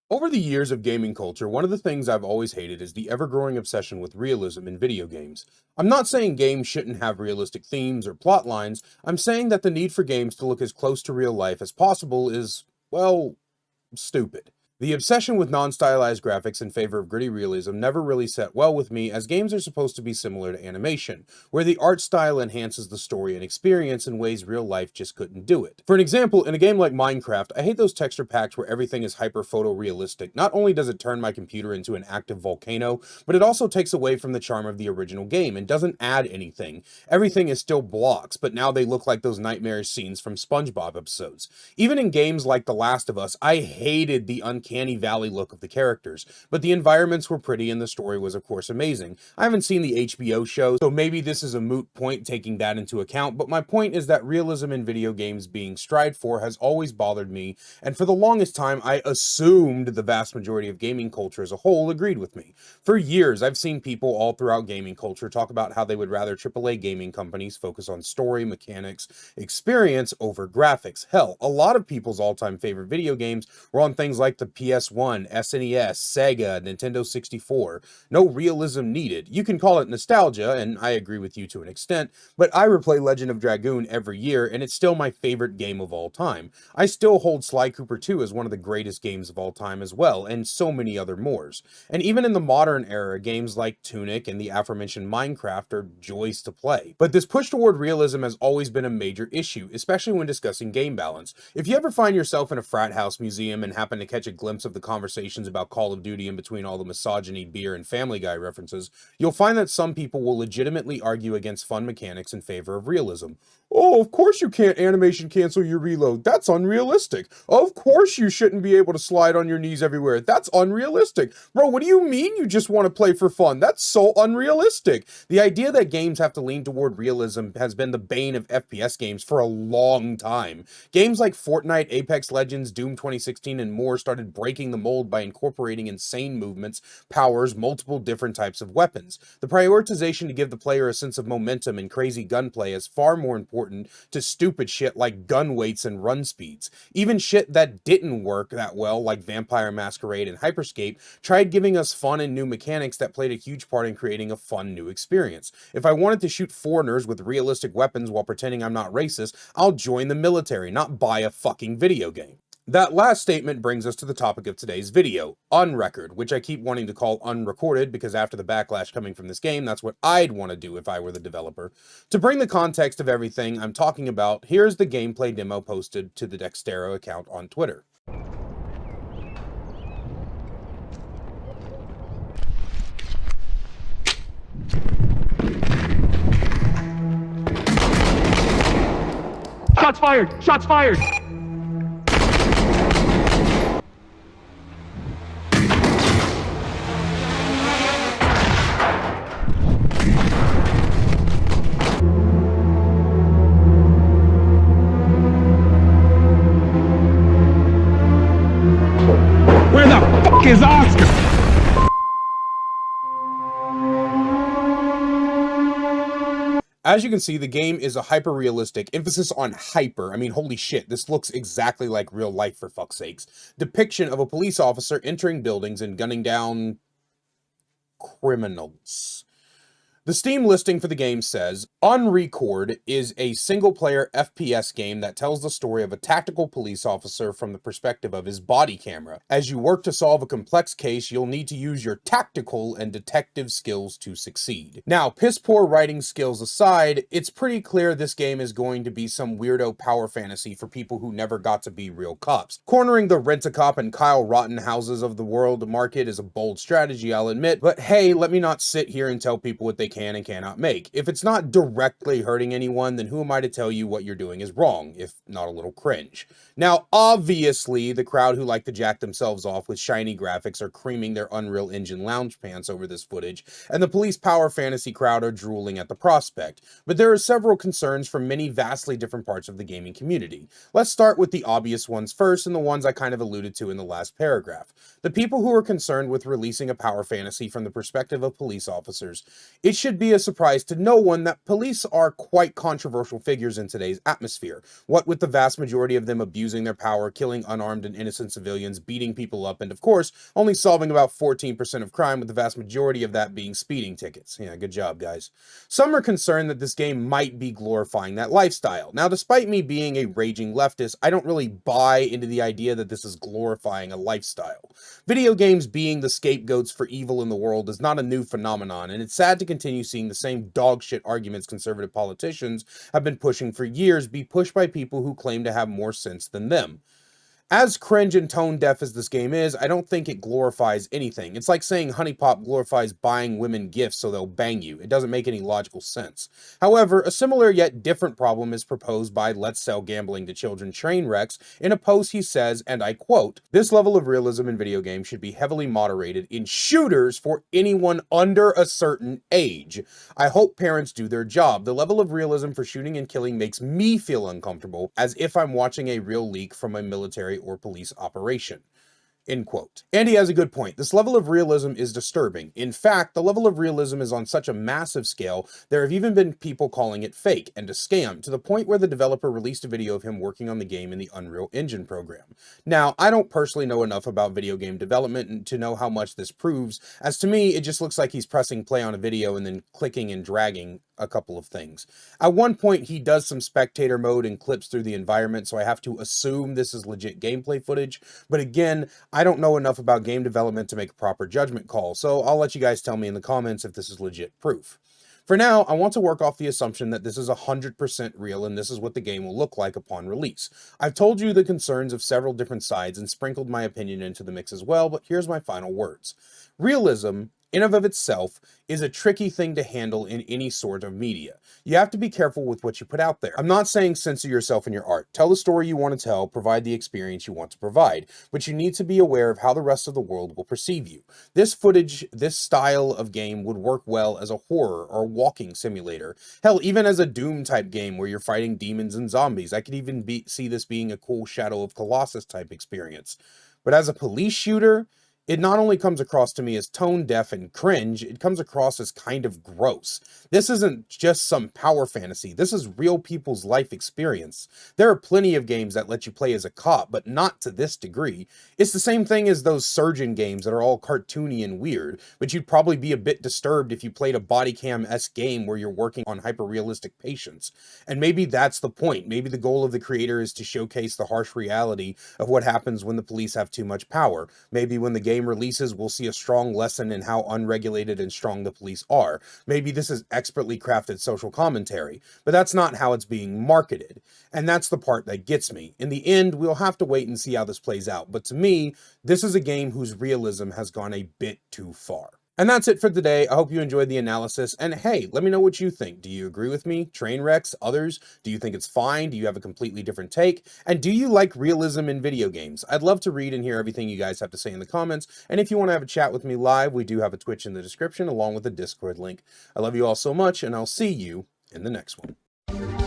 Over the years of gaming culture, one of the things I've always hated is the ever-growing obsession with realism in video games. I'm not saying games shouldn't have realistic themes or plot lines, I'm saying that the need for games to look as close to real life as possible is, well, stupid. The obsession with non-stylized graphics in favor of gritty realism never really set well with me, as games are supposed to be similar to animation, where the art style enhances the story and experience in ways real life just couldn't do it. For an example, in a game like Minecraft, I hate those texture packs where everything is hyper photorealistic. Not only does it turn my computer into an active volcano, but it also takes away from the charm of the original game and doesn't add anything. Everything is still blocks, but now they look like those nightmarish scenes from SpongeBob episodes. Even in games like The Last of Us, I hated the uncanny valley look of the characters, but the environments were pretty and the story was of course amazing. I haven't seen the HBO show, so maybe this is a moot point taking that into account, but my point is that realism in video games being strived for has always bothered me, and for the longest time I assumed the vast majority of gaming culture as a whole agreed with me. For years, I've seen people all throughout gaming culture talk about how they would rather AAA gaming companies focus on story, mechanics, experience over graphics. Hell, a lot of people's all-time favorite video games were on things like the PS1, SNES, Sega, Nintendo 64. No realism needed. You can call it nostalgia, and I agree with you to an extent, but I replay Legend of Dragoon every year, and it's still my favorite game of all time. I still hold Sly Cooper 2 as one of the greatest games of all time as well, and so many other mores. And even in the modern era, games like Tunic and the aforementioned Minecraft are joys to play. But this push toward realism has always been a major issue, especially when discussing game balance. If you ever find yourself in a frat house museum and happen to catch a glimpse of the conversations about Call of Duty in between all the misogyny, beer, and Family Guy references, you'll find that some people will legitimately argue against fun mechanics in favor of realism. Oh, of course you can't animation cancel your reload. That's unrealistic. Of course you shouldn't be able to slide on your knees everywhere. That's unrealistic. Bro, what do you mean you just want to play for fun? That's so unrealistic. The idea that games have to lean toward realism has been the bane of FPS games for a long time. Games like Fortnite, Apex Legends, Doom 2016, and more started breaking the mold by incorporating insane movements, powers, multiple different types of weapons. The prioritization to give the player a sense of momentum and crazy gunplay is far more important to stupid shit like gun weights and run speeds. Even shit that didn't work that well, like Vampire Masquerade and Hyperscape, tried giving us fun and new mechanics that played a huge part in creating a fun new experience. If I wanted to shoot foreigners with realistic weapons while pretending I'm not racist, I'll join the military, not buy a fucking video game. That last statement brings us to the topic of today's video, Unrecord, which I keep wanting to call Unrecorded because after the backlash coming from this game, that's what I'd want to do if I were the developer. To bring the context of everything I'm talking about, here's the gameplay demo posted to the Dextero account on Twitter. Shots fired! Shots fired! Where the fuck is Oscar? As you can see, the game is a hyper-realistic, emphasis on hyper, I mean holy shit, this looks exactly like real life for fuck's sakes, depiction of a police officer entering buildings and gunning down criminals. The Steam listing for the game says, Unrecorded is a single-player FPS game that tells the story of a tactical police officer from the perspective of his body camera. As you work to solve a complex case, you'll need to use your tactical and detective skills to succeed. Now, piss-poor writing skills aside, it's pretty clear this game is going to be some weirdo power fantasy for people who never got to be real cops. Cornering the Rent-A-Cop and Kyle Rittenhouses of the world market is a bold strategy, I'll admit, but hey, let me not sit here and tell people what they can and cannot make. If it's not directly hurting anyone, then who am I to tell you what you're doing is wrong, if not a little cringe? Now, obviously, the crowd who like to jack themselves off with shiny graphics are creaming their Unreal Engine lounge pants over this footage, and the police power fantasy crowd are drooling at the prospect. But there are several concerns from many vastly different parts of the gaming community. Let's start with the obvious ones first, and the ones I kind of alluded to in the last paragraph. The people who are concerned with releasing a power fantasy from the perspective of police officers. It should should be a surprise to no one that police are quite controversial figures in today's atmosphere. What with the vast majority of them abusing their power, killing unarmed and innocent civilians, beating people up, and of course, only solving about 14% of crime, with the vast majority of that being speeding tickets. Yeah, good job, guys. Some are concerned that this game might be glorifying that lifestyle. Now, despite me being a raging leftist, I don't really buy into the idea that this is glorifying a lifestyle. Video games being the scapegoats for evil in the world is not a new phenomenon, and it's sad to continue seeing the same dogshit arguments conservative politicians have been pushing for years be pushed by people who claim to have more sense than them. As cringe and tone deaf as this game is, I don't think it glorifies anything. It's like saying Honey Pop glorifies buying women gifts so they'll bang you. It doesn't make any logical sense. However, a similar yet different problem is proposed by Let's Sell Gambling to Children Trainwrecks. In a post he says, and I quote, "This level of realism in video games should be heavily moderated in shooters for anyone under a certain age. I hope parents do their job. The level of realism for shooting and killing makes me feel uncomfortable, as if I'm watching a real leak from a military or police operation." End quote. And he has a good point. This level of realism is disturbing. In fact, the level of realism is on such a massive scale, there have even been people calling it fake and a scam, to the point where the developer released a video of him working on the game in the Unreal Engine program. Now, I don't personally know enough about video game development to know how much this proves, as to me, it just looks like he's pressing play on a video and then clicking and dragging a couple of things. At one point, he does some spectator mode and clips through the environment, so I have to assume this is legit gameplay footage, but again, I don't know enough about game development to make a proper judgment call, so I'll let you guys tell me in the comments if this is legit proof. For now, I want to work off the assumption that this is 100% real and this is what the game will look like upon release. I've told you the concerns of several different sides and sprinkled my opinion into the mix as well, but here's my final words. Realism, in and of itself, is a tricky thing to handle in any sort of media. You have to be careful with what you put out there. I'm not saying censor yourself in your art. Tell the story you want to tell, provide the experience you want to provide, but you need to be aware of how the rest of the world will perceive you. This footage, this style of game would work well as a horror or walking simulator. Hell, even as a Doom type game where you're fighting demons and zombies. I could even see this being a cool Shadow of Colossus type experience. But as a police shooter, it not only comes across to me as tone deaf and cringe, it comes across as kind of gross. This isn't just some power fantasy, this is real people's life experience. There are plenty of games that let you play as a cop, but not to this degree. It's the same thing as those surgeon games that are all cartoony and weird, but you'd probably be a bit disturbed if you played a body cam-esque game where you're working on hyper-realistic patients. And maybe that's the point. Maybe the goal of the creator is to showcase the harsh reality of what happens when the police have too much power. Maybe when the game releases, we'll see a strong lesson in how unregulated and strong the police are. Maybe this is expertly crafted social commentary, but that's not how it's being marketed. And that's the part that gets me. In the end, we'll have to wait and see how this plays out. But to me, this is a game whose realism has gone a bit too far. And that's it for today. I hope you enjoyed the analysis, and hey, let me know what you think. Do you agree with me? Trainwrecks? Others? Do you think it's fine? Do you have a completely different take? And do you like realism in video games? I'd love to read and hear everything you guys have to say in the comments, and if you want to have a chat with me live, we do have a Twitch in the description along with a Discord link. I love you all so much, and I'll see you in the next one.